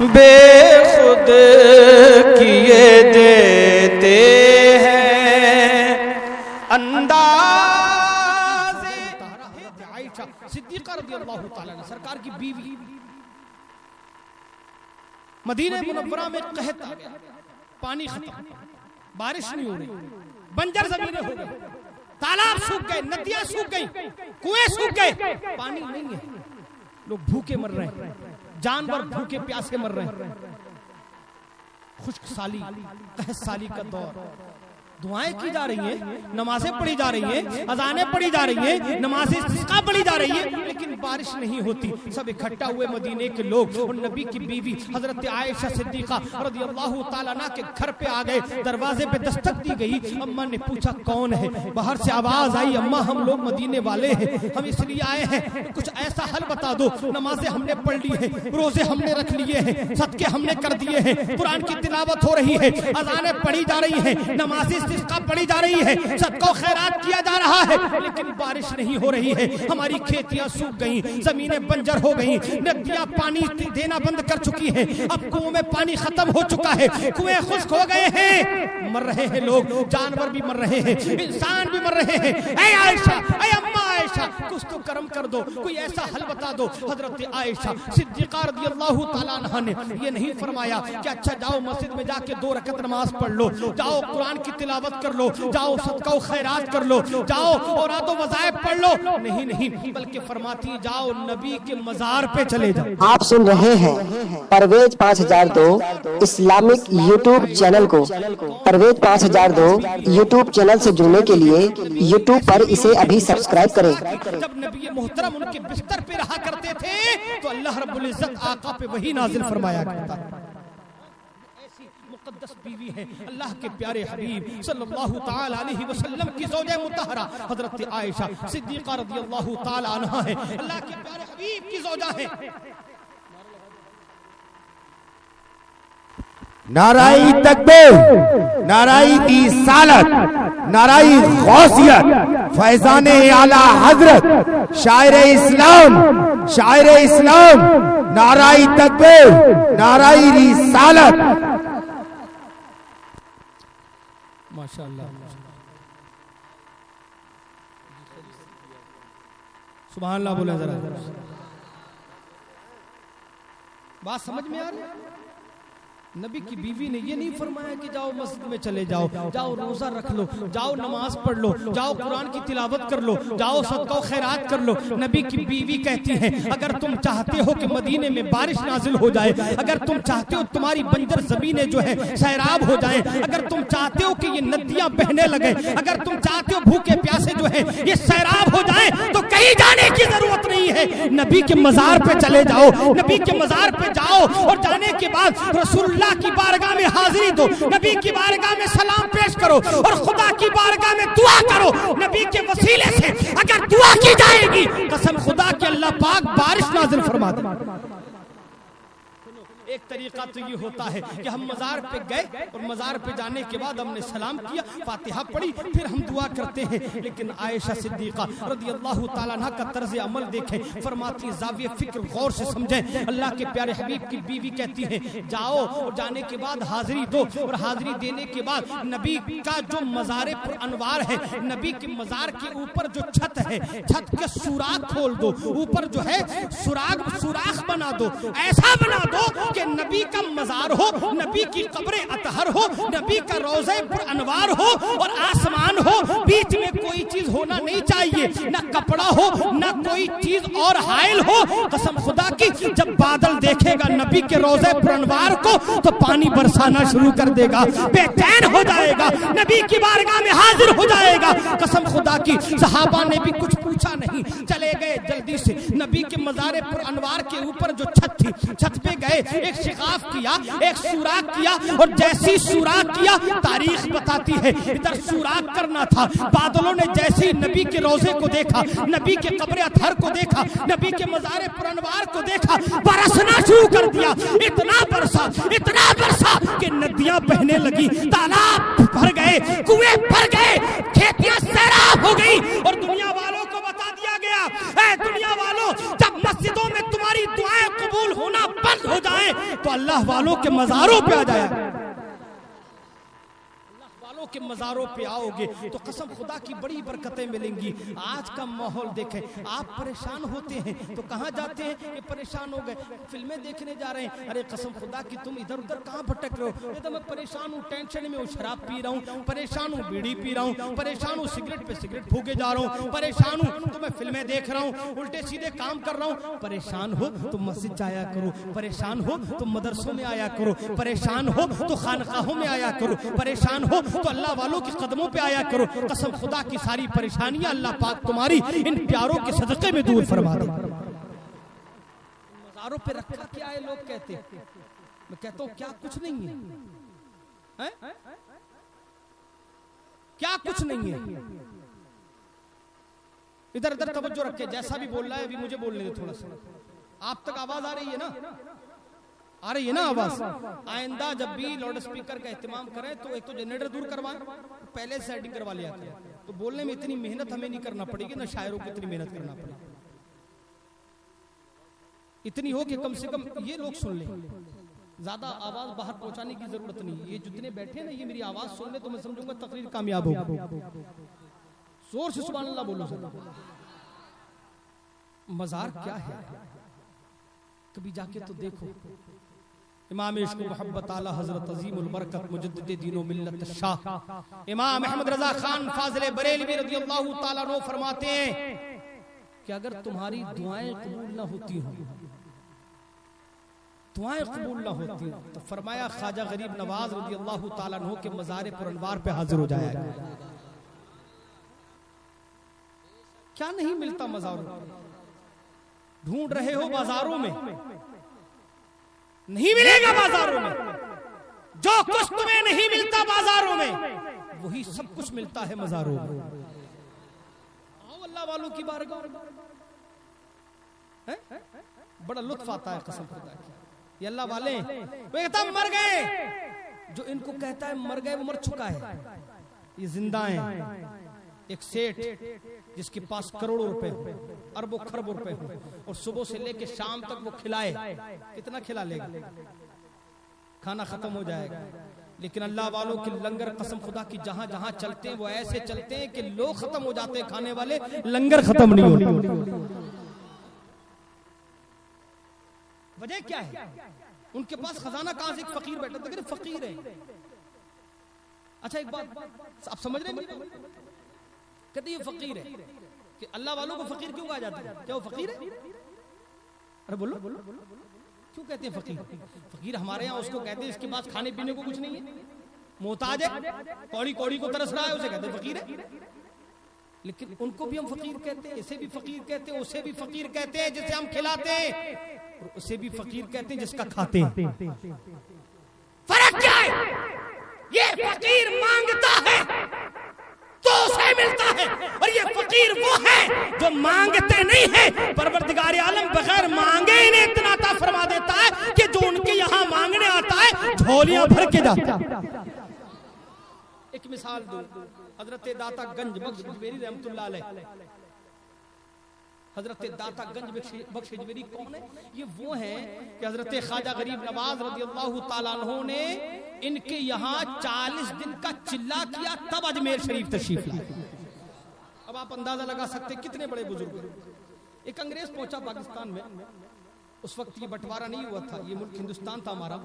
बेखुद किए देते हैं अंदाज़। आयशा सिद्दीक़ा रज़ियल्लाहु ताला अन्हा सरकार की बीवी, मदीने मुनव्वरा में कहत आ गया, पानी खत्म, बारिश नहीं हो रही, बंजर जमीनें हो गई, तालाब सूख गए, नदियां सूख गई, कुएं सूख गए, पानी नहीं है, लोग भूखे मर रहे हैं, जानवर भूखे प्यासे मर रहे हैं। खुश्क साली, कहत साली का दौर, दुआएं की जा रही हैं, नमाजें पढ़ी जा रही हैं, अजानें पढ़ी जा रही हैं, नमाजें इस्तिस्का पढ़ी जा रही है, लेकिन बारिश नहीं होती। सब इकट्ठा हुए मदीने के लोग और नबी की बीवी हजरत आयशा सिद्दीक़ा रज़ियल्लाहु ताला अन्हा के घर पे आ गए। दरवाजे पे दस्तक दी गई, अम्मा ने पूछा कौन है? बाहर से आवाज आई, अम्मा हम लोग मदीने वाले हैं, हम इसलिए आए हैं, कुछ ऐसा हल बता दो। नमाजें हमने पढ़ ली है, रोजे हमने रख लिए हैं, सदके हमने कर दिए हैं, कुरान की तिलावत हो रही है, अजानें पढ़ी जा रही है, नमाज़ें इस्तिस्का पढ़ी जा रही है, सबको खैरात किया जा रहा है, लेकिन बारिश नहीं हो रही है। हमारी खेतियां सूख गई, जमीनें बंजर हो गई, नदियां पानी देना बंद कर चुकी हैं, अब कुओं में पानी खत्म हो चुका है, कुएं खुश्क हो गए हैं, मर रहे हैं लोग, जानवर भी मर रहे हैं, इंसान भी मर रहे हैं। ऐ आयशा, ऐ अम्मा आयशा, कुछ तो कर्म कर दो, कोई ऐसा हल बता दो। हजरत आयशा सिद्दीक़ा रज़ियल्लाहु ताला अन्हा ने ये नहीं फरमाया कि अच्छा जाओ मस्जिद में जाके 2 रकअत नमाज पढ़ लो, जाओ कुरान की तिलावत कर लो, जाओ सदका व खैरात कर लो, जाओ औरात व वज़ाइफ पढ़ लो। नहीं नहीं, बल्कि फरमाती जाओ नबी के मजार पे चले जाओ। आप सुन रहे हैं परवेज 5002 इस्लामिक यूट्यूब चैनल को। परवेज 5002 यूट्यूब चैनल से जुड़ने के लिए यूट्यूब पर इसे अभी सब्सक्राइब करें। जब नबी मोहतरम उनके बिस्तर पे रहा करते थे तो अल्लाह रब्बुल इज्जत आका पे वही नाजिल फरमाया करता। मुक़द्दस बीवी है अल्लाह के प्यारे हबीब सल्लल्लाहु ताला अलैहि वसल्लम की ज़ौजा मुतहरा हजरत आयशा सिद्दीक़ा रज़ियल्लाहु ताला अन्हा है, अल्लाह के प्यारे हबीब की ज़ौजा है। नाराई तकबीर, नाराई रिसालत, नाराई गौसियत, फैज़ाने आला हजरत, शायर इस्लाम, शायर इस्लाम, नाराई तकबीर, नाराई रिसालत। माशाअल्लाह, सुभान अल्लाह बोले जरा। बात समझ में आ रही है? नबी की बीवी ने ये नहीं फरमाया कि जाओ मस्जिद में चले जाओ, जाओ रोजा रख लो, जाओ नमाज पढ़ लो, जाओ कुरान की तिलावत कर लो, जाओ सदका व खैरात कर लो। नबी की बीवी कहती है अगर तुम चाहते हो कि मदीने में बारिश नाजिल हो जाए, अगर तुम चाहते हो तुम्हारी बंजर जमीनें जो है सैराब हो जाएं, अगर तुम चाहते हो कि ये नदियां बहने लगे, अगर तुम चाहते हो भूखे प्यासे जो है ये सैराब हो जाएं, तो कहीं जाने की जरूरत नहीं है, नबी के मजार पे चले जाओ। नबी के मजार पे जाओ और जाने के बाद रसूल की बारगाह में हाजिरी दो, नबी की बारगाह में सलाम पेश करो और खुदा की बारगाह में दुआ करो। नबी के वसीले से अगर दुआ की जाएगी कसम खुदा के अल्लाह पाक बारिश नाजिल फरमा दे। एक तरीका तो ये होता है कि हम मजार पे गए और मजार पे जाने के बाद हमने सलाम किया, फातिहा पढ़ी, फिर हम दुआ करते हैं। लेकिन आयशा सिद्दीक़ा रज़ियल्लाहु ताला अन्हा का तर्ज अमल देखें, फरमाती ज़ाविये फिक्र गौर से समझें। अल्लाह के प्यारे हबीब की बीवी कहती है जाओ और जाने के बाद हाजिरी दो, और हाजिरी देने के बाद नबी का जो मज़ार पर अनवार है, नबी के मजार के ऊपर जो छत है, छत के सुराख खोल दो, ऊपर जो है सुराख बना दो, ऐसा बना दो कि नबी का मजार हो, नबी की कब्र अतहर हो, नबी का रोज़े पर अनवार हो और आसमान हो, बीच में कोई चीज होना नहीं चाहिए, ना कपड़ा हो ना कोई चीज और हाइल हो। कसम खुदा की जब बादल देखेगा नबी के रोज़े पर अनवार को तो पानी बरसाना शुरू कर देगा, बेचैन हो जाएगा, नबी की बारगाह में हाजिर हो जाएगा। कसम खुदा की सहाबा ने भी कुछ पूछा नहीं, चले गए जल्दी से नबी के मज़ार पर अनवार के ऊपर जो छत थी, छत पे गए, एक शिकाफ किया, एक सुराख किया, और जैसी सुराख किया तारीख बताती है इधर सुराख करना था, बादलों ने जैसे ही नबी के रोजे को देखा, नबी के कब्र अतहर को देखा, नबी के मज़ार पर अनवार को देखा, बरसना शुरू कर दिया। इतना बरसा कि नदियां बहने लगी, तालाब भर गए, कुएं भर गए, खेतियां सैराब हो गई। और दुनिया वालों को बता दिया गया, ऐ दुनिया वालों, जब मस्जिदों में तुम्हारी दुआएं कबूल होना बंद हो जाएं तो अल्लाह वालों के मज़ारों पे आ जाया, के मज़ारों पे आओगे तो कसम खुदा की बड़ी बरकतें मिलेंगी। आज का माहौल देखें, आप परेशान होते हैं तो कहाँ जाते हैं कि परेशान हो गए, फिल्में देखने जा रहे हैं, अरे कसम खुदा की तुम इधर उधर कहाँ भटक रहे हो, ये तो मैं परेशान हूँ, टेंशन में हूँ, शराब पी रहा हूँ, परेशान हूँ, बीड़ी पी रहा हूँ, परेशान हूँ, सिगरेट पे सिगरेट फूके जा रहा हूँ, परेशान हूँ तो मैं फिल्में देख रहा हूँ, उल्टे सीधे काम कर रहा हूँ। परेशान हो तो मस्जिद जाया करो, परेशान हो तो मदरसों में आया करो, परेशान हो तो खानकाहों में आया करो, परेशान हो तो अल्लाह वालों के कदमों पे आया करो। कसम खुदा की सारी परेशानियां अल्लाह पाक तुम्हारी इन प्यारों के सदक़े में दूर फरमा दे। मज़ारों पे रखा क्या है लोग कहते, मैं कहता हूं क्या कुछ नहीं है, है? क्या कुछ नहीं है। इधर इधर तवज्जो रखे, जैसा भी बोल रहा है अभी मुझे बोलने दे थोड़ा सा। आप तक आवाज आ रही है ना, आ रही है ना आवाज? आइंदा जब भी लाउड स्पीकर का इस्तेमाल करें तो एक तो जनरेटर दूर करवाएं, पहले सेटिंग करवा लिया करें, तो बोलने में इतनी मेहनत हमें नहीं करना पड़ेगी, ना शायरों को इतनी मेहनत करना पड़ेगी, इतनी हो कि कम से कम ये लोग सुन लें। ज्यादा आवाज बाहर पहुंचाने की जरूरत नहीं, ये जितने बैठे ना ये मेरी आवाज सुन ले तो मैं समझूंगा तकरीर कामयाब होगी। जोर से सुभान अल्लाह बोलो। मज़ार क्या है, कभी जाके तो देखो। इमाम इश्क मोहब्बत आला हजरत अजीमुल बरकत मुजद्दिद दीनो मिल्लत शाह इमाम अहमद रजा खान फाजिल बरेलवी रज़ियल्लाहु ताला अन्हु फरमाते हैं कि अगर तुम्हारी दुआएं कबूल ना होती हो, दुआएं कबूल ना होती तो फरमाया ख्वाजा गरीब नवाज रज़ियल्लाहु ताला अन्हु के मज़ार पुरअनवार पे हाजिर हो जाएगा। क्या नहीं मिलता मज़ारों में, ढूंढ रहे हो बाजारों में, नहीं मिलेगा बाजारों में। जो कुछ तुम्हें नहीं मिलता बाजारों में वही सब कुछ मिलता है मज़ारों में। आओ अल्लाह वालों की बारगाह, बड़ा लुत्फ आता है कसम खुदा की। ये अल्लाह वाले वो कहता मर गए, जो इनको कहता है मर गए वो मर चुका है, ये जिंदा है। एक सेठ जिसके पास करोड़ों रुपए हो, अरबों खरबों रुपए हो, और सुबह से लेके शाम तक वो खिलाए, कितना खिला लेगा, खाना खत्म हो जाएगा। लेकिन अल्लाह वालों के लंगर कसम खुदा की जहां जहां चलते हैं वो ऐसे चलते हैं कि लोग खत्म हो जाते हैं खाने वाले, लंगर खत्म नहीं होते। वजह क्या है? उनके पास खजाना कहां से? एक फकीर बैठा था, फकीर है। अच्छा एक बात आप समझ रहे हैं, कहते ये फकीर है कि अल्लाह वालों को फकीर क्यों कहा जाता है? क्या वो फकीर है? अरे बोलो क्यों कहते हैं फकीर? फकीर हमारे यहाँ उसको कहते हैं इसके पास खाने पीने को कुछ नहीं है, मोहताज है, कौड़ी कौड़ी को तरस रहा है, उसे कहते हैं फकीर है। लेकिन उनको भी हम फकीर कहते हैं, इसे भी फकीर कहते हैं, उसे भी फकीर कहते हैं जिसे हम खिलाते हैं, और उसे भी फकीर कहते हैं जिसका खाते हैं। फर्क क्या है? ये फकीर मांगता है तो उसे मिलता है, और ये फकीर वो है जो मांगते नहीं है। परवरदिगार आलम बगैर मांगे इन्हें इतना अता फरमा देता है कि जो उनके यहाँ मांगने आता है झोलियां भर के जाता है। एक मिसाल दो, हजरत दाता गंज बख्श हिजवेरी रहमतुल्लाह अलैह। हजरत दाता गंज बख्श हिजवेरी कौन है? ये वो है कि हजरत ख्वाजा गरीब नवाज रज़ियल्लाहु ताला अन्हु ने इनके यहाँ 40 दिन का चिल्ला किया, तब अजमेर शरीफ तशरीफ लाए। अब आप अंदाजा लगा सकते कितने बड़े बुजुर्ग। एक अंग्रेज पहुंचा पाकिस्तान में, उस वक्त ये बंटवारा नहीं हुआ था, ये मुल्क हिंदुस्तान था हमारा।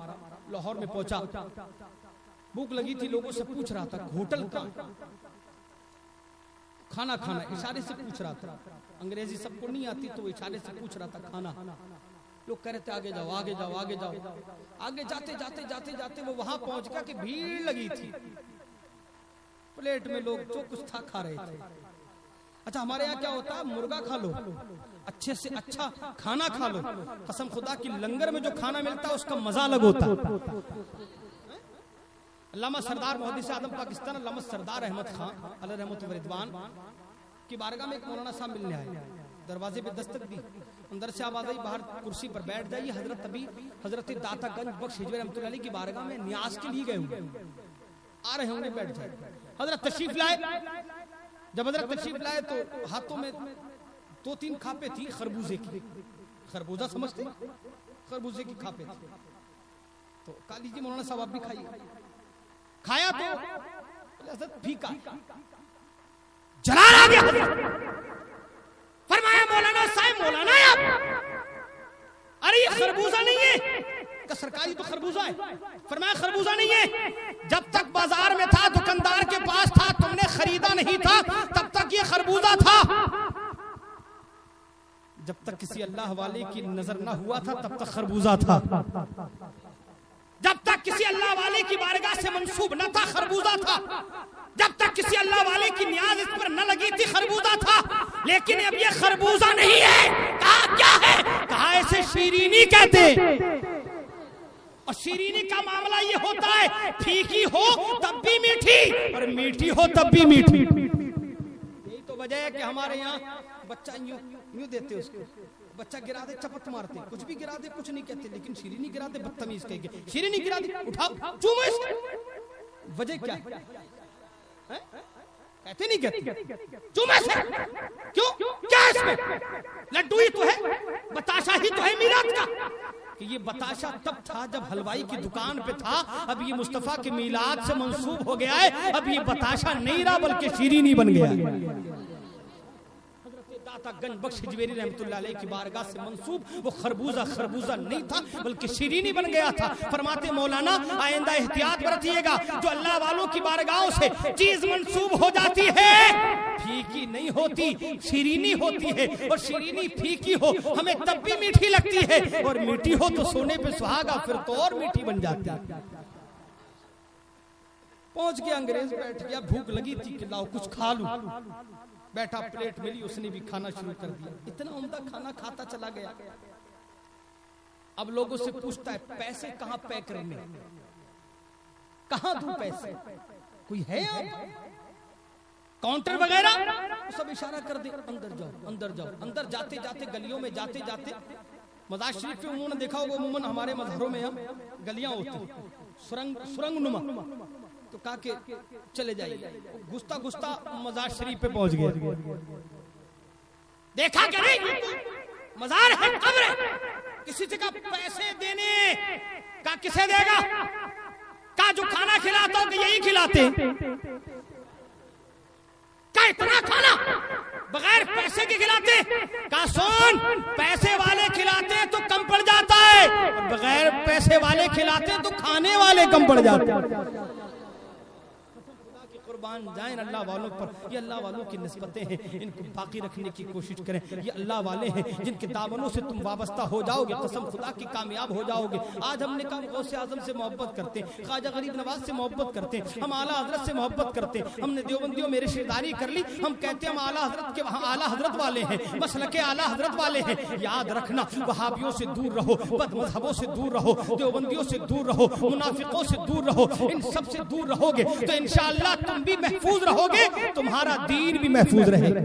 लाहौर में पहुंचा, भूख लगी थी, लोगों से पूछ रहा था होटल का खाना खाना, इशारे से पूछ रहा था। अंग्रेजी सबको नहीं आती तो इशारे से पूछ रहा था खाना। लोग कह रहे थे आगे जाओ आगे जाओ आगे जाओ। आगे जाते जाते जाते जाते वो वहां पहुंच गया कि भीड़ लगी थी, प्लेट में लोग जो कुछ था खा रहे थे। अच्छा हमारे यहाँ क्या होता है, मुर्गा खा लो, अच्छे से अच्छा खाना खा लो। कसम खुदा की लंगर में जो खाना मिलता है उसका मजा अलग होता है। अल्लामा सरदार मुहद्दिस आदम पाकिस्तान अल्लामा सरदार अहमद खान अलैहि रहमत व रिदवान की बारगाह में एक मौलाना साहब मिलने आए। दरवाजे पे दस्तक दी, अंदर से आवाज आई बाहर कुर्सी पर बैठ जाइए, हजरत अभी हजरत दाता गंज बख्श हिजवेरी रहमतुल्लाह अलैह की बारगाह में न्याज के लिए गए हुए, आ रहे होंगे, बैठ जाए। हजरत तशरीफ लाए। जब हजरत तशरीफ लाए तो हाथों में 2-3 खापे थी खरबूजे की। खरबूजा समझते? खरबूजे की खापे थी। तो कहा लीजिए मौलाना साहब आप भी खाइए। खाया तो हजरत फीका, जलाल आ गया। फरमाया मौलाना साहब, मौलाना आप, अरे ये खरबूजा नहीं है। का सरकारी तो खरबूजा है। फरमाया खरबूजा नहीं है, जब तक बाजार में था, दुकानदार के पास था, तुमने खरीदा नहीं था, तब तक ये खरबूजा था। जब तक किसी अल्लाह वाले की नजर ना हुआ था, तब तक खरबूजा था। जब तक किसी अल्लाह वाले की बारगाह से मंसूब न था, खरबूजा था। जब तक किसी अल्लाह वाले की नियाज इस पर न लगी थी, खरबूजा था। लेकिन अब ये खरबूजा नहीं है। कहा क्या है? कहा ऐसे शीरीनी कहते। और शीरीनी का मामला ये होता है, फीकी हो तब भी मीठी और मीठी हो तब भी मीठी। यही तो वजह है कि हमारे यहाँ बच्चा यूं देते उसको, बच्चा गिरा दे चपत मारते, कुछ भी गिरा दे कुछ नहीं कहते, लेकिन शीरीनी गिरा दे बदतमीज कह के, शीरीनी गिरा दे उठाओ चूमो इसको। वजह क्या है? कहते नहीं कहते चूमे से क्यों? क्या है इसमें? लड्डू ही तो है, बताशा ही तो है मीरात का। कि ये बताशा तब था जब हलवाई की दुकान पे था, अब ये मुस्तफा के मीलाद से मंसूब हो गया है। अब ये बताशा नहीं रहा बल्कि शीरीनी बन गया। गंज बख्श हिजवेरी रहमतुल्लाह अलैह की बारगाह से मंसूब वो खरबूजा नहीं था बल्कि शीरीनी बन गया था। फरमाते मौलाना आइंदा एहतियात बरतिएगा, जो अल्लाह वालों की बारगाहों से चीज मंसूब हो जाती है, फीकी नहीं होती, शीरीनी होती है। और शीरीनी फीकी हो हमें तब भी मीठी लगती है, और मीठी हो तो सोने पे सुहागा, फिर तो और मीठी बन जाती है। पहुंच गया अंग्रेज, बैठ गया, भूख लगी थी कि लाओ कुछ खा लूं। बैठा, प्लेट मिली, उसने भी खाना शुरू कर दिया। इतना उम्दा खाना खाता चला गया। अब लोगों से पूछता है पैसे कहां पे करने, कहां दूं पैसे, कोई है काउंटर वगैरह? सब इशारा कर दे अंदर जाओ अंदर जाओ। अंदर जाते जाते गलियों में जाते जाते, मज़ार शरीफ पे उन्होंने देखा होगा, उम्मन हमारे मजहरों में हम गलियां होती सुरंग नुमा, तो कहा के चले जाइए। घुसता घुसता मज़ार शरीफ पे पहुंच गया। देखा क्या नहीं, मज़ार है, कब्र है। किसी से कहा पैसे देने का, किसे देगा? का जो खाना खिलाता हो कि यही खिलाते, का इतना खाना बगैर पैसे के खिलाते? का सुन, पैसे वाले खिलाते तो कम पड़ जाता है, और बगैर पैसे वाले खिलाते तो खाने वाले कम पड़ जाते हैं। कुर्बान जाएं अल्लाह वालों पर। ये अल्लाह वालों की निस्बतें हैं, इनको बाकी रखने की कोशिश करें। ये अल्लाह वाले हैं जिनके दामनों से तुम वाबस्ता हो जाओगे, कसम खुदा की कामयाब हो जाओगे। आज हमने कहा गौसे आजम से मोहब्बत करते हैं, ख्वाजा गरीब नवाज से मोहब्बत करते हैं, हम आला हजरत से मोहब्बत करते हैं। हमने देवबंदियों में रिश्तेदारी कर ली, हम कहते हैं हम आला हजरत के वहाँ आला हजरत वाले हैं, मसलके आला हजरत वाले हैं। याद रखना, वहाबियों से दूर रहो, बदमज़हबों से दूर रहो, देवबंदियों से दूर रहो, मुनाफिकों से दूर रहो। इन सब से दूर रहोगे तो इंशाअल्लाह तुम भी महफूज रहोगे, तुम्हारा दीन भी महफूज रहेगा।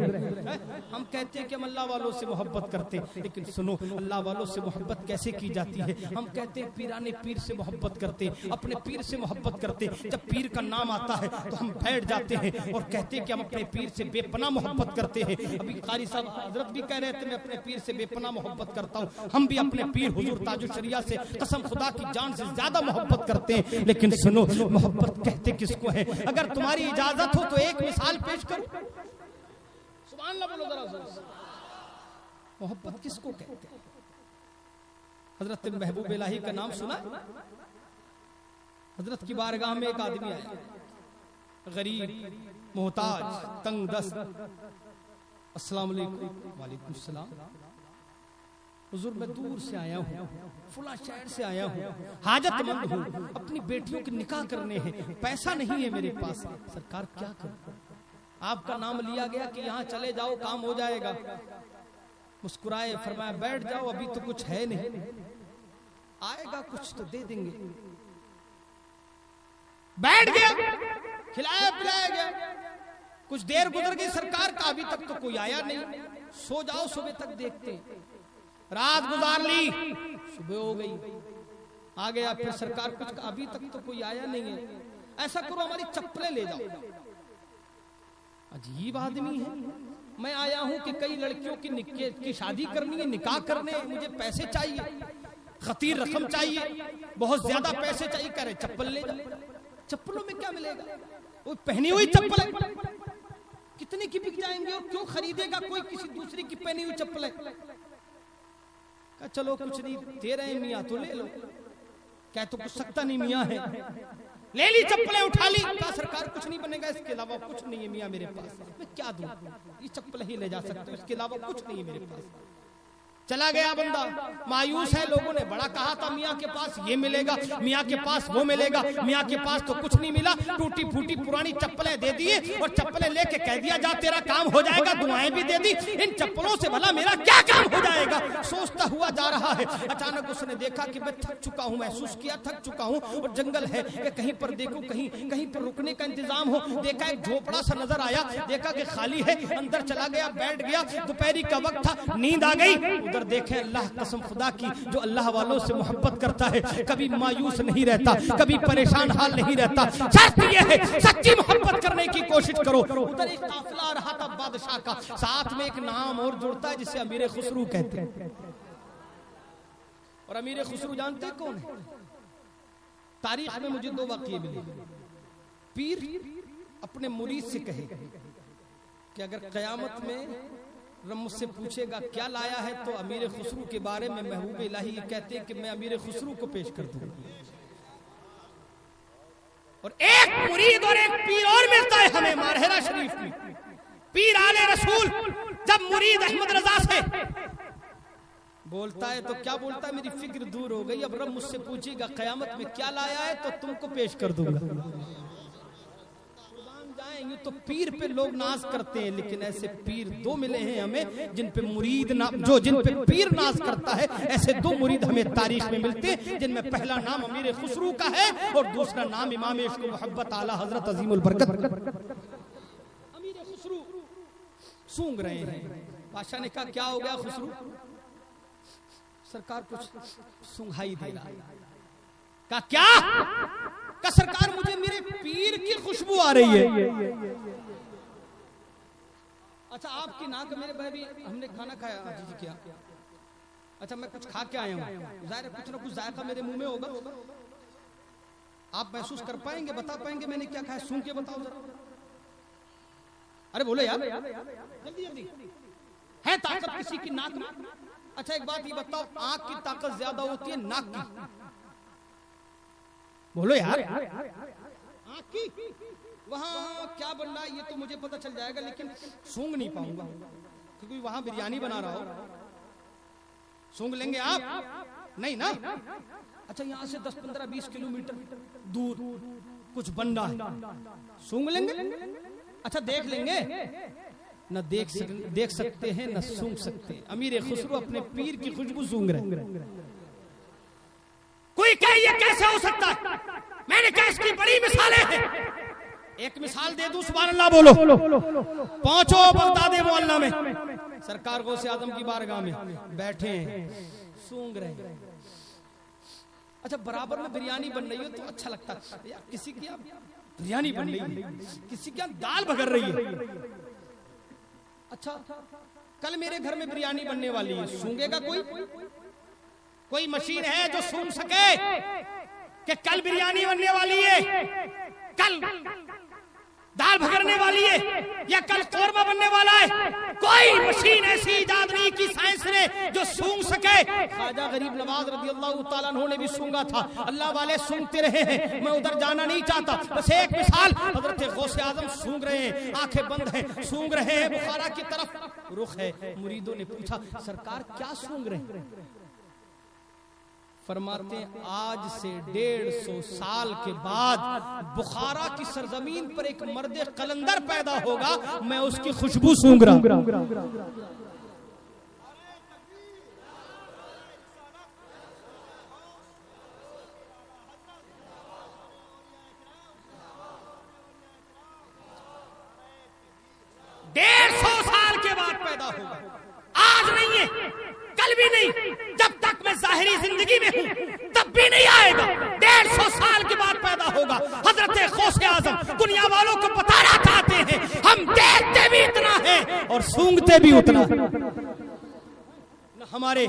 हम कहते हैं कि हम अल्लाह वालों से मोहब्बत करते हैं, लेकिन सुनो अल्लाह वालों से मोहब्बत कैसे की जाती है। हम कहते हैं पीराने पीर से मोहब्बत करते हैं, अपने पीर से मोहब्बत करते हैं। जब पीर का नाम आता है तो हम बैठ जाते हैं और कहते हैं कि हम अपने पीर से बेपनाह मोहब्बत करते हैं। अभी कारी साहब हजरत भी कह रहे थे मैं अपने पीर से बेपनाह मोहब्बत करता हूँ। हम भी अपने पीर हुजूर ताजुल शरिया से कसम खुदा की जान से ज्यादा मोहब्बत करते हैं। लेकिन सुनो, मोहब्बत कहते किसको है? अगर तुम्हारी इजाजत हो तो एक मिसाल पेश करो। सुभान अल्लाह बोलो जरा जोर से। मोहब्बत किसको कहते हैं? हजरत महबूब इलाही का नाम सुना? हजरत की बारगाह में एक आदमी आया, गरीब, मोहताज, तंग दस्त। अस्सलाम वालेकुम। वालेकुम सलाम। हुजूर मैं दूर से आया हूँ, फुला शहर से आया हूँ, हाजतमंद हूँ, अपनी बेटियों के निकाह करने हैं, पैसा नहीं है मेरे पास, सरकार क्या करूं? आपका नाम लिया गया कि यहाँ चले जाओ काम हो जाएगा। मुस्कुराए, फरमाया बैठ जाओ, अभी तो कुछ है नहीं, आएगा कुछ तो दे देंगे। बैठ गया, खिलाया पिलाया गया। कुछ देर गुजर गई, सरकार का अभी तक तो कोई आया नहीं, सो जाओ सुबह तक देखते। रात गुजार ली, सुबह हो गई, आ गया फिर सरकार, कुछ अभी तक तो कोई आया नहीं है। ऐसा करो हमारी चप्पलें ले जाओ। अजीब आदमी है, मैं आया हूं कि कई लड़कियों की शादी करनी है, निकाह करने, मुझे पैसे चाहिए। खतीर रकम चाहिए, बहुत ज्यादा पैसे चाहिए, कह रहे चप्पल ले जा। चप्पलों में क्या मिलेगा, वो पहनी हुई चप्पल है, कितने की बिक जाएंगे और क्यों खरीदेगा कोई किसी दूसरे की पहनी हुई चप्पल है। कहा चलो कुछ नहीं दे रहे हैं मियाँ तो ले लो, क्या तो कुछ सकता नहीं मियाँ है, ले ली चप्पलें उठा ली। कहा सरकार कुछ नहीं बनेगा, इसके अलावा कुछ नहीं है मियाँ मेरे पास, मैं क्या दूं, ये चप्पल ही ले जा सकते हो, इसके अलावा कुछ नहीं है मेरे पास। चला गया बंदा, मायूस है। लोगों ने बड़ा कहा था मियाँ के पास ये मिलेगा, मियाँ के पास वो मिलेगा, मियाँ के पास तो कुछ नहीं मिला। टूटी फूटी पुरानी चप्पलें दे दिए और चप्पलें लेके कह दिया जा तेरा काम हो जाएगा, दुआएं भी दे दी, इन चप्पलों से भला मेरा क्या काम हो जाएगा। सोचता हुआ जा रहा है, अचानक उसने देखा कि मैं थक चुका हूँ, महसूस किया थक चुका हूँ और जंगल है, कहीं पर देखो कहीं कहीं पर रुकने का इंतजाम हो। देखा एक झोपड़ा सा नजर आया, देखा कि खाली है, अंदर चला गया, बैठ गया। दोपहरी का वक्त था, नींद आ गई। उधर देखे अल्लाह कसम खुदा की, जो अल्लाह वालों से मोहब्बत करता है कभी मायूस नहीं रहता, कभी परेशान हाल नहीं रहता। शर्त यह है सच्ची मोहब्बत करने की कोशिश करो। उधर एक काफिला आ रहा था बादशाह का, साथ में एक नाम और जुड़ता है जिसे अमीर खुसरू कहते हैं। और अमीर खुसरू जानते हैं कौन है? तारीख में मुझे दो वाक़ये मिले। पीर अपने मुरीद से कहे कि अगर कयामत में रब मुझसे पूछेगा क्या लाया है, तो अमीर खुसरू के बारे में महबूब इलाही ये कहते हैं कि मैं अमीर खुसरू को पेश कर दूं। और एक मुरीद और एक पीर और मिलता है हमें मारहरा शरीफ में। पीर आले रसूल जब मुरीद अहमद रजा से बोलता है तो क्या बोलता है, मेरी फिक्र दूर हो गई, अब रब मुझसे पूछेगा कयामत में क्या लाया है तो तुमको पेश कर दूंगा। यूं तो पीर पे लोग नाज करते हैं, लेकिन ऐसे पीर दो मिले हैं हमें जिन पे मुरीद ना, जो जिन पे पीर नाज करता है, ऐसे दो मुरीद हमें तारीख में मिलते हैं, जिनमें पहला नाम अमीर खुसरू का है और दूसरा नाम इमाम इश्क मोहब्बत आला हजरत अजीमुल बरकत। अमीर खुसरू सूंघ रहे हैं। बादशाह ने कहा क्या हो गया खुसरू? सरकार कुछ सूंघाई दे रहा है। कहा क्या? का सरकार मुझे मेरे पीर की खुशबू आ रही है। अच्छा आपकी नाक मेरे भाई भी, हमने खाना खाया जी क्या? अच्छा मैं कुछ खा के आया हूँ, जाहिर है कुछ ना कुछ जायका मेरे मुंह में होगा, आप महसूस कर पाएंगे, बता पाएंगे मैंने क्या खाया? सूंघ के बताओ जरा। अरे बोलो यार जल्दी जल्दी। है ताकत किसी की नाक में? अच्छा एक बात ये बताओ, आंख की ताकत ज्यादा होती है नाक की? बोलो यार। आंख की वहां क्या बन रहा है ये तो मुझे पता चल जाएगा, लेकिन सूंघ नहीं पाऊंगा क्योंकि वहां बिरयानी बना रहा हो। सूंघ लेंगे आप? नहीं ना। अच्छा यहाँ से 10, 15, 20 किलोमीटर दूर कुछ बन रहा है, सूंघ लेंगे? अच्छा देख लेंगे? न देख सकते हैं न सूंघ सकते हैं। अमीर खुसरू अपने पीर की खुशबू सूंघ रहे। कोई कहे ये कैसे हो सकता है? मैंने कहा इसकी बड़ी मिसालें हैं। एक मिसाल दे दूं, सुभान अल्लाह बोलो। पहुंचो बगदाद मोहल्ला में, सरकार गौसे आजम की बारगाह में बैठे हैं, सूंघ रहे हैं। अच्छा बराबर में बिरयानी बन रही हो तो अच्छा लगता है यार, किसी की बिरयानी बन रही है, किसी की दाल बघर रही है। अच्छा कल मेरे घर में बिरयानी बनने वाली है, सूंघेगा कोई? कोई मशीन है जो सूंघ सके कि कल बिरयानी बनने वाली है, कल दाल भगरने वाली है या कल कोरमा बनने वाला है? कोई मशीन ऐसी इजाद नहीं की साइंस ने जो सूंघ सके। ख्वाजा गरीब नवाज रज़ी अल्लाह तआला अन्हु ने भी सूंघा था। अल्लाह वाले सूंघते रहे हैं, मैं उधर जाना नहीं चाहता। बस एक मिसाल, हजरत गौसे आजम सूंघ रहे हैं, आंखें बंद हैं, सूंघ रहे हैं, बुखारा की तरफ रुख है। मुरीदों ने पूछा सरकार क्या सूंघ रहे हैं? फरमाते हैं आज से 150 साल के बाद बुखारा की सरजमीन पर एक मर्द कलंदर पैदा होगा, मैं उसकी खुशबू सूंघ रहा हूं। साल के बाद पैदा होगा, आज नहीं है, कल भी नहीं, जब तक मैं जाहिरी जिंदगी में हूं तब भी नहीं आएगा। 150 साल के बाद पैदा होगा। हजरत गौसे आजम दुनिया वालों को बताना चाहते हैं हम देखते भी इतना है और सूंघते भी उतना। न हमारे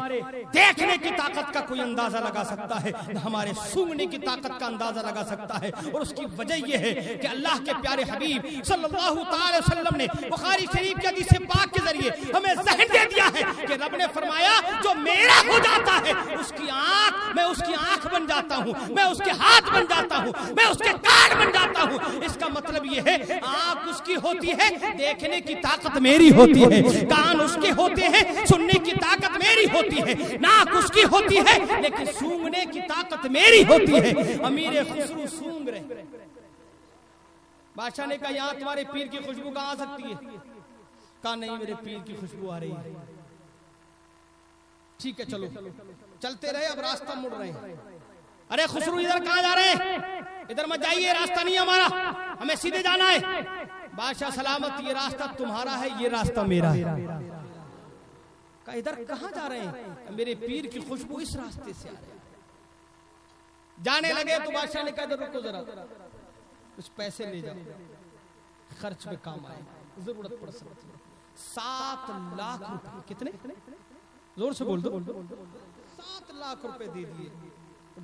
देखने की ताकत का कोई अंदाजा लगा सकता है, न हमारे सूंघने की ताकत का अंदाजा लगा सकता है। और उसकी वजह यह है कि अल्लाह के प्यारे हबीब सल्लल्लाहु अलैहि वसल्लम ने बुखारी शरीफ की हदीस पाक के जरिए हमें ज़हन दे दिया है कि रब ने फरमाया जो मेरा हो जाता है उसकी आंख, मैं उसकी आंख बन जाता हूँ, मैं उसके हाथ बन जाता हूँ, मैं उसके कान बन जाता हूँ। इसका मतलब यह है आंख उसकी होती है, देखने की ताकत मेरी होती है, कान उसके होते हैं, सुनने की ताकत मेरी होती है, नाक उसकी होती है, लेकिन सूंघने की ताकत मेरी होती है। अमीर खुसरू सूंघ रहे, बादशाह ने कहा यहाँ तुम्हारे पीर की खुशबू कहाँ आ सकती है? कहा नहीं मेरे पीर की खुशबू आ रही है। ठीक है चलो, चलते रहे, अब रास्ता मुड़ रहे हैं। अरे खुसरू इधर कहाँ जा रहे हैं? इधर मत जाइए, रास्ता नहीं हमारा, हमें सीधे जाना है। बादशाह सलामत, ये रास्ता तुम्हारा है, ये रास्ता मेरा है। कहा इधर कहाँ जा रहे हैं? मेरे पीर की खुशबू इस रास्ते से आ रही है। जाने लगे तो बादशाह ने कहा इधर रुको जरा, कुछ पैसे ले जाओ, खर्च में काम आए, जरूरत पड़ सकती है। 7 लाख रुपए, कितने? जोर से बोल दो। 7 लाख रुपए दे दिए।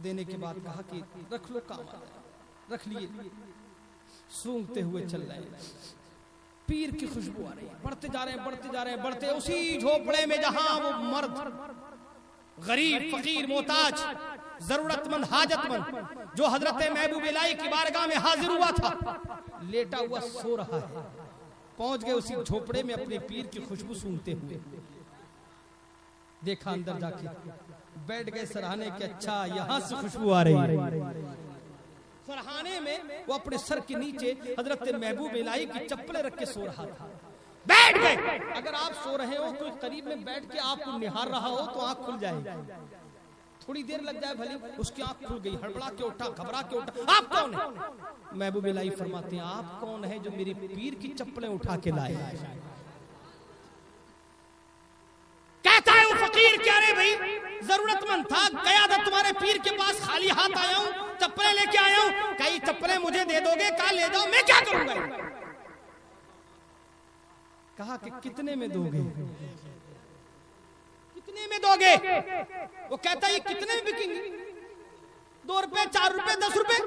देने के बाद कहा कि रख लो, काम आ जाए। रख लिए, सूंघते हुए चल रहे हैं। पीर की खुशबू आ रही है, बढ़ते जा रहे हैं, बढ़ते जा रहे हैं, बढ़ते उसी झोपड़े में जहां वो मर्द गरीब, फकीर, मोहताज, जरूरतमंद, हाजतमंद जो हजरत महबूब इलाही की बारगाह में हाजिर हुआ था, लेटा हुआ सो रहा है। पहुंच गए उसी झोपड़े में अपने पीर की खुशबू सूंघते हुए। देखा अंदर जाके, बैठ गए सराहने के, अच्छा यहां से खुशबू आ रही है। सराहने में वो अपने सर के नीचे हजरत महबूब इलाही की चप्पलें रख के सो रहा था। बैठ गए। अगर आप सो रहे हो, कोई करीब में बैठ के आपको निहार रहा हो तो आंख खुल जाएगी। थोड़ी देर लग जाए भले, उसकी आंख खुल गई, हड़बड़ा के उठा, घबरा के उठा। आप कौन है? महबूब इलाही फरमाते हैं आप कौन है जो मेरी पीर की चप्पलें उठा के लाए? कहता है वो फकीर, क्या रे भाई जरूरतमंद था, गया था तुम्हारे पीर के पास, खाली हाथ आया हूं, चप्पलें लेके आया हूं। कई चप्पलें मुझे दे दोगे? कहा ले जाओ, मैं क्या करूंगा? कहा कि कितने में दोगे? कितने में दोगे? वो कहता है कितने में बिकेंगे? 2 रुपए, 4 रुपए, 10 रुपए,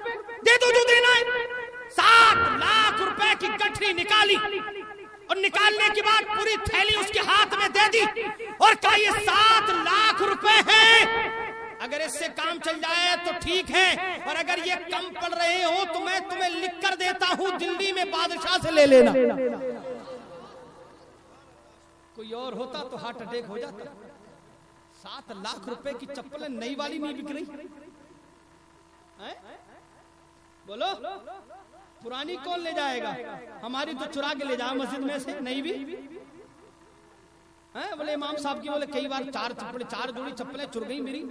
दे दो जो देना है। 7 लाख रुपए की गठरी निकाली और निकालने के बाद पूरी थैली उसके हाथ में दे दी और कहा ये 7 लाख रुपए हैं, अगर इससे काम चल जाए तो ठीक है, और अगर ये कम पड़ रहे हो तो मैं तुम्हें लिख कर देता हूं, दिल्ली में बादशाह से ले लेना। कोई और होता तो हार्ट अटैक हो जाता। 7 लाख रुपए की चप्पलें नई वाली नहीं बिक रही है? बोलो पुरानी कौन ले जाएगा? हमारी तो चुरा के ले जाओ मस्जिद में से, नहीं भी है? बोले इमाम साहब की, बोले कई बार 4 जोड़ी चप्पलें चुर गई मेरी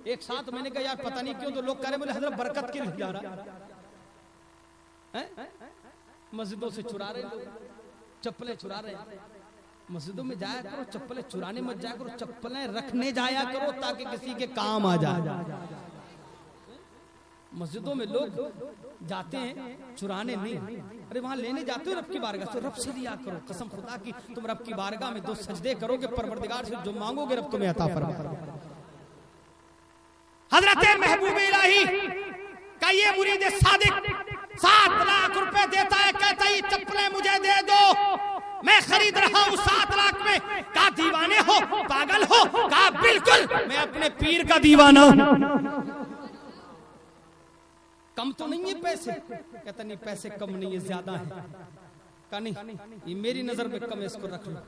एक साथ। मैंने कहा यार पता नहीं क्यों, तो लोग कह रहे, बोले हजरत बरकत के लिए जा रहा है, मस्जिदों से चुरा रहे लोग, चप्पलें चुरा रहे। मस्जिदों में जाया करो, चप्पलें चुराने मत जाया करो, चप्पलें रखने जाया करो ताकि किसी के काम आ जाए। मस्जिदों में लोग जाते हैं चुराने नहीं, अरे वहां लेने जाते हो रब की बारगाह से, रब से लिया करो। कसम खुदा की तुम रब की बारगाह में 2 सजदे करोगे, परवरदिगार से जो मांगोगे रब तुम्हें अता फरमाएगा। हजरत महबूब इलाही का ये मुरीद सादिक 7 लाख रुपए देता है, कहता है चप्पलें मुझे दे दो, मैं खरीद रहा हूं 7 लाख में। कहा दीवाने हो, पागल हो? कहा बिल्कुल, मैं अपने पीर का दीवाना हूं। कम तो नहीं है पैसे? कहता नहीं पैसे कम नहीं है, ज्यादा है। कहा नहीं ये मेरी नजर में कम है, इसको रख लो,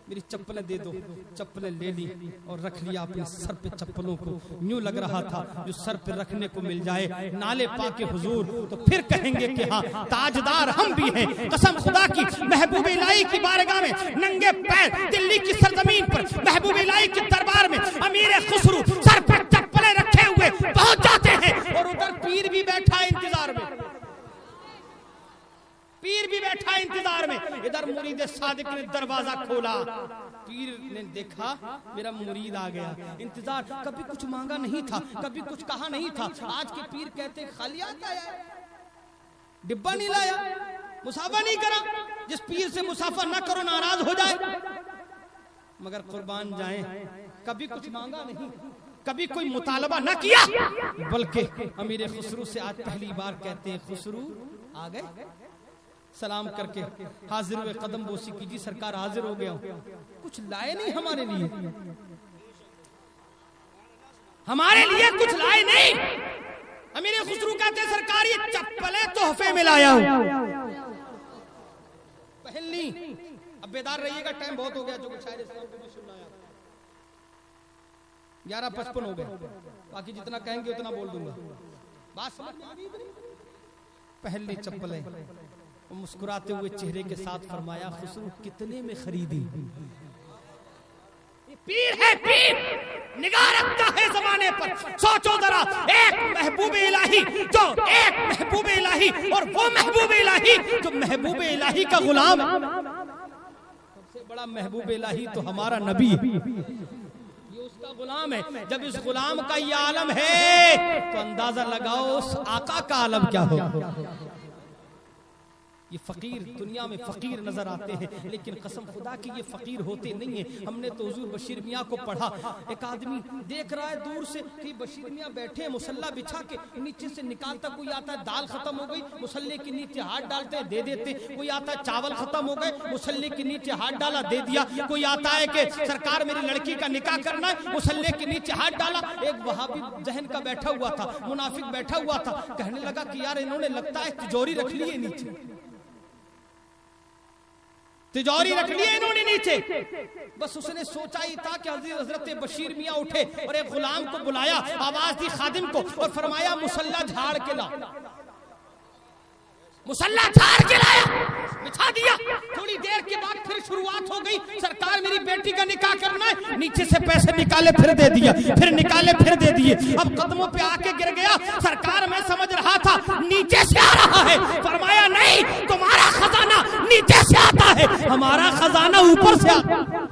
मेरी चप्पलें दे दो। चप्पलें ले ली और रख लिया अपने सर पे चप्पलों को। यूं लग रहा था जो सर पे रखने को मिल जाए नाले पाके हुजूर तो फिर कहेंगे कि हाँ ताजदार हम भी हैं। कसम खुदा की महबूब इलाही की बारगाह में नंगे पैर दिल्ली की सरजमीन पर महबूब इलाही के दरबार में अमीर खुसरू सर पर चप्पलें रखे हुए पहुंच जाते हैं, और उधर पीर भी बैठा है इंतजार में, पीर भी बैठा है इंतजार में। इधर मुरीद सादिक ने दरवाजा खोला, पीर ने देखा मेरा मुरीद आ गया। इंतजार, कभी कुछ मांगा नहीं था, कभी कुछ कहा नहीं था। आज के पीर कहते खाली आता है, डिब्बा नहीं लाया, मुसाफा नहीं करा। जिस पीर से मुसाफा ना करो नाराज हो जाए। मगर कुर्बान जाए कभी कुछ मांगा नहीं, कभी कोई मुतालबा न किया, बल्कि अमीर खुसरू से आज पहली बार कहते हैं खुसरू आ गए, सलाम करके हाजिर हुए, कदम बोसी कीजिए सरकार हाजिर हो गया। कुछ लाए नहीं हमारे लिए, हमारे लिए कुछ लाए नहीं। अमीर खुसरू कहते हैं सरकार ये चप्पलें तोहफे में लाया हूं, पहन ली। अब बेदार रहिएगा, टाइम बहुत हो गया, जो शायर इस्लाम को भी सुनना है। 11:55 हो गए, बाकी जितना कहेंगे उतना बोल दूंगा। बात समझ में आ गई? पहन ली चप्पलें, मुस्कुराते हुए चेहरे के साथ फरमाया खुसरू कितने में खरीदी? पीर है पीर, निगाह रखता है जमाने पर। सोचो जरा, एक महबूब इलाही, जो एक महबूब इलाही, और वो महबूब इलाही जो महबूब इलाही का गुलाम, सबसे बड़ा महबूब इलाही तो हमारा नबी है, ये उसका गुलाम है। जब इस गुलाम का ये आलम है तो अंदाजा लगाओ उस आका का आलम क्या होगा। ये फकीर दुनिया में फकीर नजर आते हैं, लेकिन कसम खुदा की ये फकीर होते नहीं है। हमने तो हुजूर बशीर मियाँ को पढ़ा, एक आदमी देख रहा है दूर से कि बशीर मियाँ बैठे मुसल्ला बिछा के, नीचे से निकालता कोई आता है दाल खत्म हो गई, मुसल्ले के नीचे हाथ डालते हैं दे देते, कोई आता है चावल खत्म हो गए, मुसल्ले के नीचे हाथ डाला दे दिया, कोई आता है कि सरकार मेरी लड़की का निकाह करना है, मुसल्ले के नीचे हाथ डाला। एक वहाबी जहन का बैठा हुआ था, मुनाफिक बैठा हुआ था, कहने लगा कि यार इन्होंने लगता है तिजोरी रख ली है नीचे, तिजोरी रख ली है इन्होंने नीचे। बस उसने सोचा ही था कि हजरत बशीर मियाँ उठे और एक गुलाम को बुलाया, आवाज दी खादिम को और फरमाया मुसल्ला झाड़ के ला। मुसल्ला झाड़ के लाया, बिछा दिया। थोड़ी देर के बाद फिर शुरुआत हो गई, सरकार मेरी बेटी का निकाह करना है, नीचे से पैसे निकाले फिर दे दिया, फिर निकाले फिर दे दिए। अब कदमों पे आके गिर गया। सरकार मैं समझ रहा था नीचे से आ रहा है, फरमाया नहीं, तुम्हारा खजाना नीचे से आता है, हमारा खजाना ऊपर से आता है।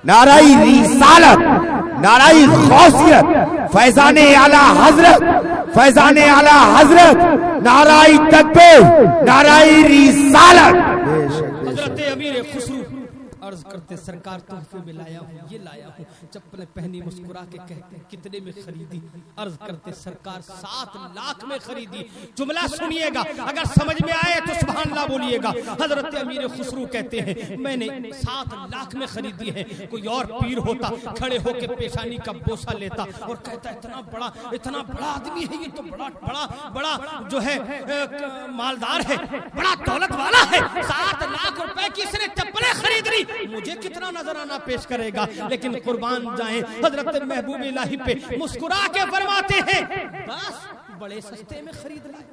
नाराई रिसालत, नाराई गौसियत, फैजाने आला हजरत, फैजाने आला हजरत, नाराई तकबीर, नाराई रिसालत। हजरत अमीर खुसरू अर्ज करते सरकार तोहफे में लाया हूँ, ये लाया हूँ। चप्पलें पहनी, मुस्कुरा के कहते कितने में खरीदी? अर्ज करते सरकार 7 लाख में खरीदी। जुमला सुनिएगा, अगर समझ में आए तो सुभान अल्लाह बोलिएगा। हजरत अमीर खुसरू कहते हैं मैंने 7 लाख में खरीदी है। कोई और पीर होता खड़े होके पेशानी का बोसा लेता और कहता इतना बड़ा आदमी है, ये तो बड़ा जो है मालदार है, बड़ा दौलत वाला है, 7 लाख रुपए की इसने चप्पलें खरीद ली, मुझे कितना नजराना पेश करेगा। लेकिन कुर्बान जाएं हजरत महबूब इलाही पे मुस्कुरा के फरमाते हैं बस बड़े सस्ते में खरीद लाए,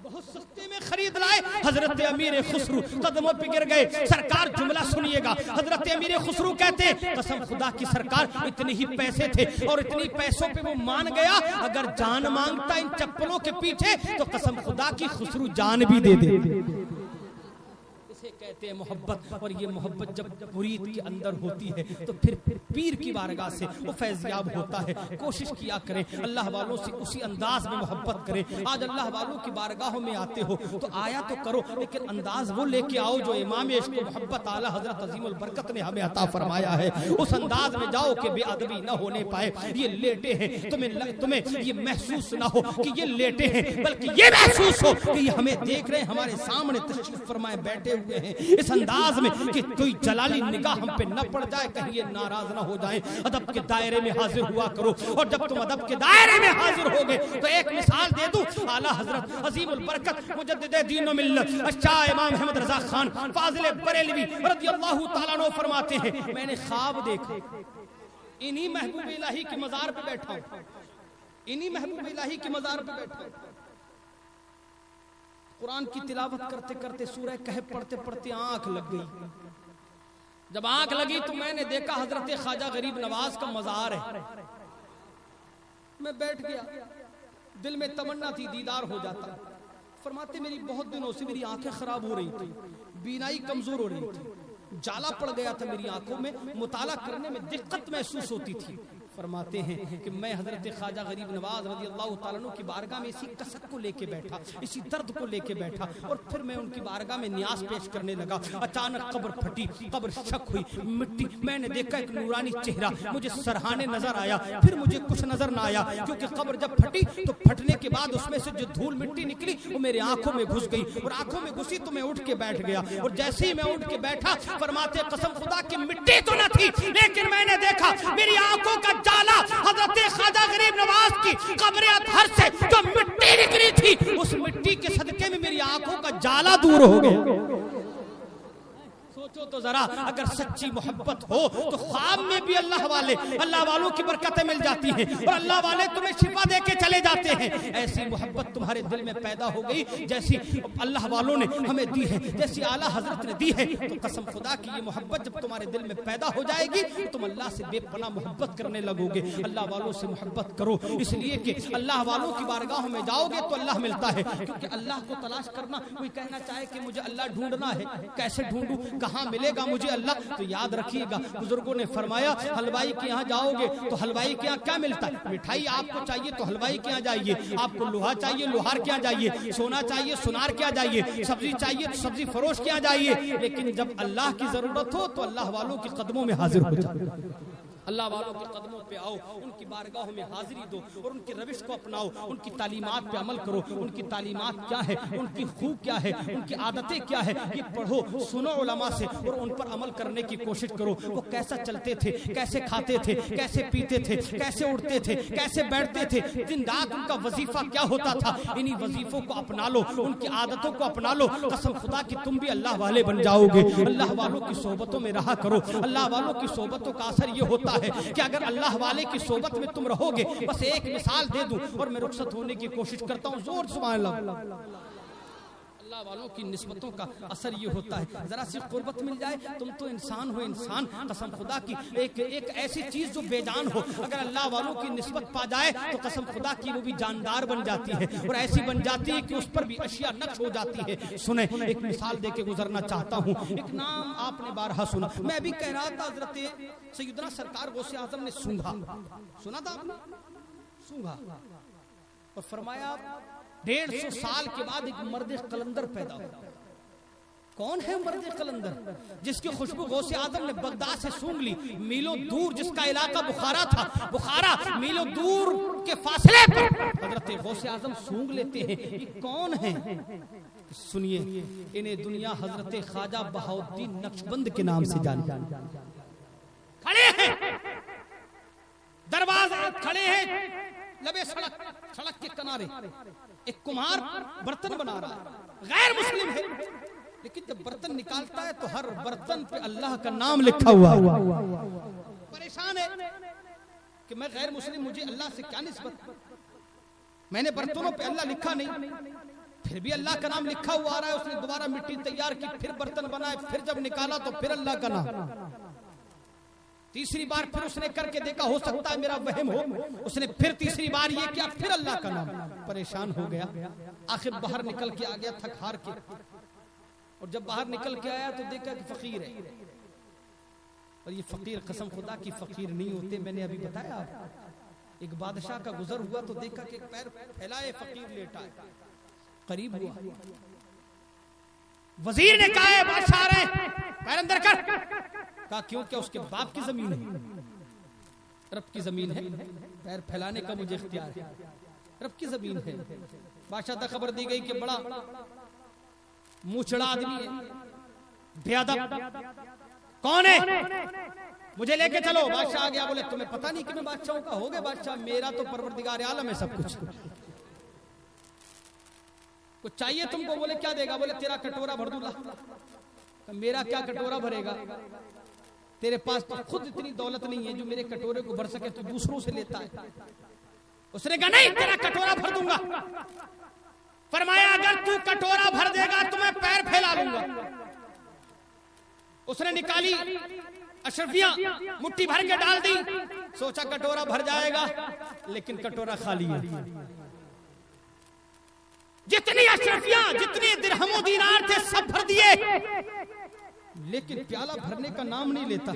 बहुत सस्ते में खरीद लाए। हजरत अमीर खुसरू कदमों पे गिर गए। सरकार जुमला सुनिएगा, हजरत अमीर खुसरू कहते हैं कसम खुदा की सरकार इतने ही पैसे थे और इतनी पैसों पे वो मान गया, अगर जान मांगता इन चप्पलों के पीछे तो कसम खुदा की खुसरू जान भी दे दे। कहते हैं मोहब्बत, और ये मोहब्बत जब मुरीद के अंदर होती है तो फिर पीर की बारगाह से वो फैज़याब होता है। कोशिश किया करें अल्लाह वालों से उसी अंदाज में मोहब्बत करें। आज अल्लाह वालों की बारगाहों में आते हो तो आया तो करो, लेकिन अंदाज वो लेके आओ जो इमाम इश्क मोहब्बत आला हजरत अजीमुल बरकत ने हमें अता फरमाया है। उस अंदाज में जाओ कि बेअदबी न होने पाए। ये लेटे हैं, तुम्हें ये महसूस ना हो कि ये लेटे हैं, बल्कि ये महसूस हो कि ये हमें देख रहे हैं, हमारे सामने तशरीफ फरमाए बैठे हुए हैं। इस अंदाज में कि कोई जलाली निगाह हम पे न पड़ जाए, कहीं ये नाराज ना हो जाए। अदब के दायरे में हाजिर हुआ करो, और जब तुम अदब के दायरे में हाजिर होगे तो एक मिसाल दे दूं, आला हजरत अजीमुल बरकत मुजद्दिद दीन व मिल्लत शाह इमाम अहमद रजा खान फाजिल बरेलवी रज़ियल्लाहु ताला अन्हु फरमाते हैं मैंने ख्वाब देखा, इन्हीं महबूब इलाही के मजार पे बैठा हूं, इन्हीं महबूब इलाही के मजार पे बैठा हूं। कुरान की तिलावत करते करते सूरह कहफ पढ़ते पढ़ते आंख लग गई। जब आंख लगी तो मैंने देखा हजरत ख्वाजा गरीब नवाज का मजार है। मैं बैठ गया, दिल में तमन्ना थी दीदार हो जाता। फरमाते मेरी बहुत दिनों से मेरी आंखें खराब हो रही थी, बीनाई कमजोर हो रही थी, जाला पड़ गया था मेरी आंखों में, मुताला करने में दिक्कत महसूस होती थी। फरमाते हैं कि मैं हजरत ख्वाजा गरीब नवाज रज़ी अल्लाह तआला अन्हु की बारगाह में इसी कसक को लेके बैठा, इसी दर्द को लेके बैठा और फिर मैं उनकी बारगाह में न्यास पेश करने लगा। अचानक कब्र फटी, कब्र शक हुई, मिट्टी, मैंने देखा एक नूरानी चेहरा मुझे सरहाने नजर आया, फिर मुझे कुछ नजर ना आया क्योंकि कब्र जब फटी तो फटने के बाद उसमें से जो धूल मिट्टी निकली वो मेरे आंखों में घुस गई और आंखों में घुसी तो मैं उठ के बैठ गया। और जैसे ही मैं उठ के बैठा, फरमाते कसम खुदा की मिट्टी तो न थी लेकिन मैंने देखा मेरी आंखों का जाला हजरत ख्वाजा गरीब नवाज की कब्र अतहर से जो मिट्टी निकली थी उस मिट्टी के सदके में मेरी आंखों का जाला दूर हो गया। सोचो तो जरा, अगर सच्ची मोहब्बत हो तो ख्वाब में भी अल्लाह वालों की बरकतें मिल जाती हैं और अल्लाह वाले तुम्हें शिफा दे के चले जाते हैं। ऐसी मोहब्बत तुम्हारे दिल में पैदा हो गई जैसी अल्लाह वालों ने हमें दी है, जैसी आला हजरत ने दी है। तो कसम खुदा की ये मोहब्बत जब तुम्हारे दिल में पैदा हो जाएगी तो तुम अल्लाह से बेपनाह मोहब्बत करने लगोगे। अल्लाह वालों से मोहब्बत करो, इसलिए कि अल्लाह वालों की बारगाह में जाओगे तो अल्लाह मिलता है। क्योंकि अल्लाह को तलाश करना, कोई कहना चाहे कि मुझे अल्लाह ढूंढना है, कैसे ढूंढूं, कहाँ मिलेगा मुझे अल्लाह, तो याद रखिएगा बुजुर्गों ने फरमाया हलवाई के यहाँ जाओगे तो हलवाई के यहाँ क्या मिलता है? मिठाई आपको चाहिए तो हलवाई के यहाँ जाइए, आपको लोहा चाहिए लोहार के यहाँ जाइए, सोना चाहिए सोनार के यहाँ जाइए, सब्जी चाहिए तो सब्जी फरोश के यहाँ जाइए। लेकिन जब अल्लाह की जरूरत हो तो अल्लाह वालों के कदमों में हाजिर हो जाए। अल्लाह वालों के कदमों पे आओ, उनकी बारगाहों में हाजिरी दो और उनकी रविश को अपनाओ, उनकी तालीमात पे अमल करो। उनकी तालीमात क्या है, उनकी खूब क्या है, उनकी आदतें क्या है, ये पढ़ो, सुनो उलमा से और उन पर अमल करने की कोशिश करो। वो कैसा चलते थे, कैसे खाते थे, कैसे पीते थे, कैसे उठते थे, कैसे बैठते थे, दिन रात उनका वजीफा क्या होता था। इन्हीं वजीफों को अपना लो, उनकी आदतों को अपना लो, कसम खुदा कि तुम भी अल्लाह वाले बन जाओगे। अल्लाह वालों की सोबतों में रहा करो। अल्लाह वालों की सोबतों का असर ये होता है कि अगर अल्लाह वाले की सोबत में तुम रहोगे, बस एक मिसाल दे दूं और मैं रुखसत होने की कोशिश करता हूं, जोर से सुभान अल्लाह। अल्लाह वालों की निस्बतों का असर ये होता है, जरा सी कुर्बत मिल जाए, तुम तो इंसान हो इंसान, कसम खुदा की एक ऐसी चीज जो बेजान हो अगर अल्लाह वालों की निस्बत पा जाए तो कसम खुदा की वो भी जानदार बन जाती है और ऐसी बन जाती है कि उस पर भी अशिया नक्श हो जाती है। सुने, एक मिसाल दे के गुजरना चाहता हूँ। एक नाम आपने बारहा सुना, मैं अभी कह रहा था हजरत सैयदना सरकार गौसे आजम ने सूंघा, सुना था आपने? सूंघा और फरमाया 150 साल के बाद एक मर्द कलंदर पैदा हुआ। कौन है मर्द कलंदर? जिसकी खुशबू गौसे आजम ने बगदाद से सूंघ ली, मीलों दूर, जिसका इलाका बुखारा था, बुखारा मीलों दूर के फासले पर हजरत गौसे आजम सूंघ लेते हैं। ये कौन है? सुनिए, इन्हें दुनिया हजरत ख्वाजा बहाउद्दीन नक्शबंद के नाम से जानी। खड़े हैं दरवाजा, खड़े हैं लबे सड़क के किनारे, एक कुम्हार बर्तन बना रहा है, गैर मुस्लिम है, लेकिन जब बर्तन निकालता है तो हर बर्तन पे अल्लाह का नाम लिखा हुआ। परेशान है कि मैं गैर मुस्लिम, मुझे अल्लाह से क्या निस्बत, मैंने बर्तनों पे अल्लाह लिखा नहीं, फिर भी अल्लाह का नाम लिखा हुआ आ रहा है। उसने दोबारा मिट्टी तैयार की, फिर बर्तन बनाए, फिर जब निकाला तो फिर अल्लाह का नाम। तीसरी बार फिर उसने करके देखा, हो सकता है मेरा वहम हो, उसने फिर तीसरी बार ये किया, फिर अल्लाह का नाम। परेशान हो गया, आखिर बाहर निकल के आ गया थक हार के, और जब बाहर निकल के आया तो देखा कि फकीर है। और ये फकीर कसम खुदा की फकीर नहीं होते, मैंने अभी बताया आपको। एक बादशाह का गुजर हुआ तो देखा कि पैर फैलाए फकीर लेटा है, करीब हुआ, वजीर ने कहा बादशाह रहे, पैर अंदर कर। कहा क्यों? क्या उसके बाप की जमीन है, रब की जमीन है, पैर फैलाने का मुझे इख्तियार है, रब की जमीन है। बादशाह तक खबर दी गई कि बड़ा मुंहचड़ा आदमी है, बेअदब, कौन है, मुझे लेके चलो। बादशाह आ गया, बोले तुम्हें पता नहीं कि मैं बादशाह का? हो गया बादशाह, मेरा तो परवरदिगार आलम है सब कुछ। कुछ चाहिए तुमको? बोले क्या देगा? बोले तेरा कटोरा भर दूंगा। मेरा क्या कटोरा भरेगा, तेरे पास तो खुद इतनी दौलत नहीं है जो मेरे कटोरे को भर सके, तो दूसरों से लेता है। उसने कहा नहीं, तेरा कटोरा भर दूंगा। फरमाया अगर तू कटोरा भर देगा तो मैं पैर फैला लूंगा। उसने निकाली अशरफियां, मुट्ठी भर के डाल दी, सोचा कटोरा भर जाएगा, लेकिन कटोरा खाली है। जितनी अशरफियां, जितने दिरहमो दीनार थे सब भर दिए, लेकिन प्याला भरने का नाम नहीं लेता।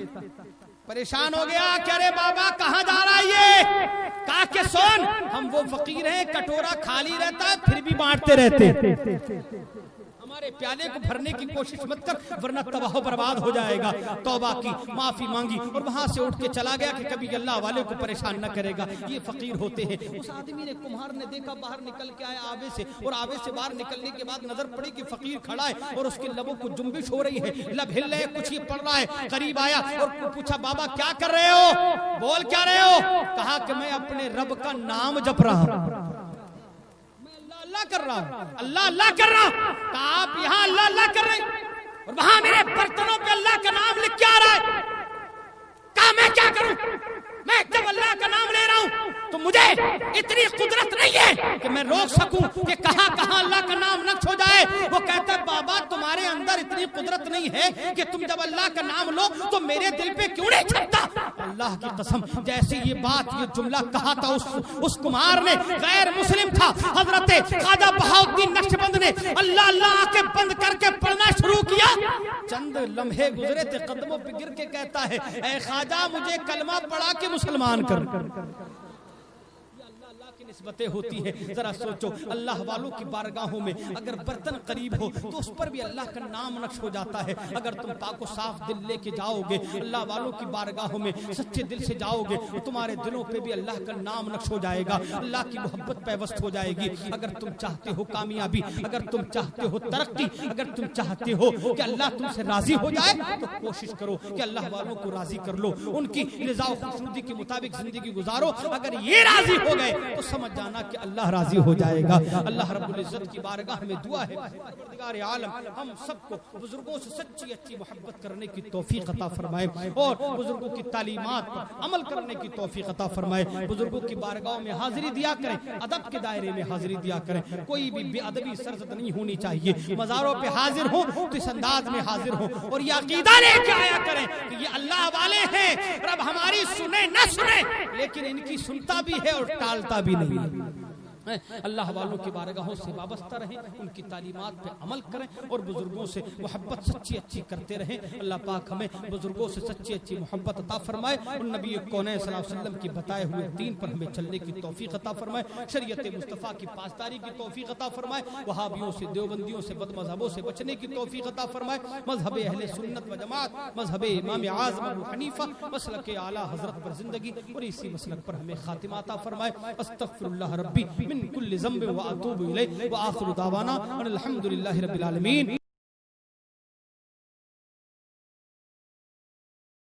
परेशान हो गया, कह रहे बाबा कहाँ जा रहा है ये? कहा के सोन, हम वो फकीर हैं, कटोरा खाली रहता है फिर भी बांटते रहते, हमारे प्याले को भरने की कोशिश मत कर वरना तबाह बर्बाद हो जाएगा। तौबा की, माफी मांगी और वहां से उठ के चला गया कि कभी अल्लाह वाले को परेशान न करेगा। ये फकीर होते हैं। उस आदमी ने, कुम्हार ने देखा, बाहर निकल के आया आवे से, और आवे से बाहर निकलने के बाद नजर पड़ी कि फकीर खड़ा है और उसके लबों को जुम्बिश हो रही है, लब हिल रहे, कुछ ही पड़ रहा है। करीब आया और पूछा बाबा क्या कर रहे हो, बोल क्या रहे हो? कहा कि मैं अपने रब का नाम जप रहा हूं, अल्लाह कर रहा हूं, अल्लाह अल्लाह कर रहा हूं। आप यहाँ अल्लाह अल्लाह कर रहे हैं और वहां मेरे बर्तनों पे अल्लाह का नाम लिख के आ रहा है। कहा मैं क्या करूं? मैं जब अल्लाह का नाम ले रहा हूं तो मुझे इतनी कुदरत नहीं है कि मैं रोक सकूं कि कहां कहां अल्लाह का नाम नक्श हो जाए। वो कहता है बाबा तुम्हारे अंदर इतनी कुदरत नहीं है कि तुम जब अल्लाह का नाम लो तो मेरे दिल पे क्यों नहीं छपता? अल्लाह की कसम, जैसे ये बात, ये जुमला कहा था उस कुमार ने, गैर मुस्लिम था, हजरत ख्वाजा बहाउद्दीन नक्शबंद ने अल्लाह अल्लाह के बंद करके पढ़ना शुरू किया। चंद लम्हे गुजरे थे, कदमों पे गिर के कहता है ऐ ख्वाजा मुझे कलमा पढ़ा के मुसलमान कर। निस्बतें होती है। जरा सोचो, अल्लाह वालों की बारगाहों में अगर बर्तन करीब हो तो उस पर भी अल्लाह का नाम नक्श हो जाता है। अगर तुम पाको साफ दिल लेके जाओगे, अल्लाह वालों की बारगाहों में सच्चे दिल से जाओगे तो तुम्हारे दिलों पे भी अल्लाह का नाम नक्श हो जाएगा, अल्लाह की मोहब्बत पैवस्त हो जाएगी। अगर तुम चाहते हो कामयाबी, अगर तुम चाहते हो तरक्की, अगर तुम चाहते हो कि अल्लाह तुमसे राजी हो जाए तो कोशिश करो कि अल्लाह वालों को राजी कर लो, उनकी रिज़ा और खुशनुदी के मुताबिक जिंदगी गुजारो। अगर ये राजी हो गए तो समझ जाना कि अल्लाह राजी हो जाएगा। अल्लाह रब्बुल इज्जत की बारगाह में दुआ है परवरदिगार आलम हम सबको बुजुर्गों से सच्ची अच्छी मोहब्बत करने की तौफीक अता फरमाए और बुजुर्गों की तालीमात पर अमल करने की तौफीक अता फरमाए। बुजुर्गों की बारगाह में हाजिरी दिया करें, अदब के दायरे में हाजिरी दिया करें, कोई भी बेअदबी सरजद नहीं होनी चाहिए। मज़ारों पे हाजिर हो तो इस अंदाज में हाजिर हो और ये अकीदा लेके आया करें कि ये अल्लाह वाले हैं, रब हमारी सुने न सुने लेकिन इनकी सुनता भी है और टालता भी नहीं। अल्लाह वालों की बारगाहों से वाबस्ता रहें, उनकी तालीमात पे अमल करें और बुजुर्गों से मोहब्बत सच्ची अच्छी करते रहें। अल्लाह पाक हमें बुजुर्गों से सच्ची अच्छी मोहब्बत अता फरमाए और नबी कौनैन सल्लल्लाहु अलैहि वसल्लम की बताए हुए दीन पर हमें चलने की तौफीक अता फरमाए, शरीयत मुस्तफ़ा की पासदारी की तौफीक अता फरमाए, वहाबियों से, देवबंदियों से, बदमज़हबों से बचने की तौफीक अता फरमाए, मज़हब अहले सुन्नत व जमात, मज़हब इमाम आज़म अबू हनीफा, मसलक आला हज़रत पर जिंदगी और इसी मसलक पर हमें खातिमा अता फरमाए। अस्तग़फिरुल्लाह रब्बी मिन कुल्लि ज़ंब व अतूबु इलैहि व आखिरु दावाना अनिल हम्दुलिल्लाहि रब्बिल आलमीन।